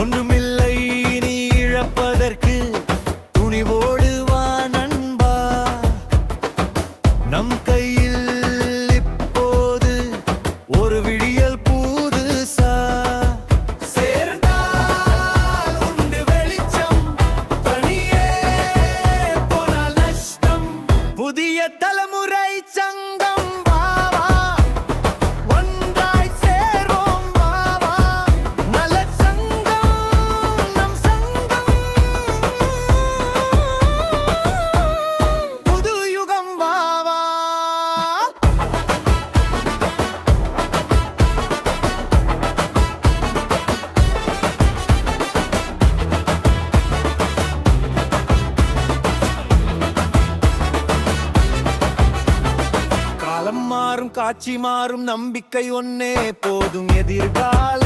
ஒன்றுமில்லை நீ இழப்பதற்கு துணிவோடு வா நண்பா. நம் கையில் இப்போது ஒரு விடியல் புதுசா. சேர்ந்தால் உண்டு வெளிச்சம், தனியே போனால் நஷ்டம். புதிய தலைமுறை சங்கம் வா வா, ஒன்றாய் சேர்வோம் வா வா. நல்ல சங்கம் நம் சங்கம், புது யுகம் வா வா. காலம் மாறும் காட்சி மாறும், நம்பிக்கை ஒன்னே போதும். எதிர்கால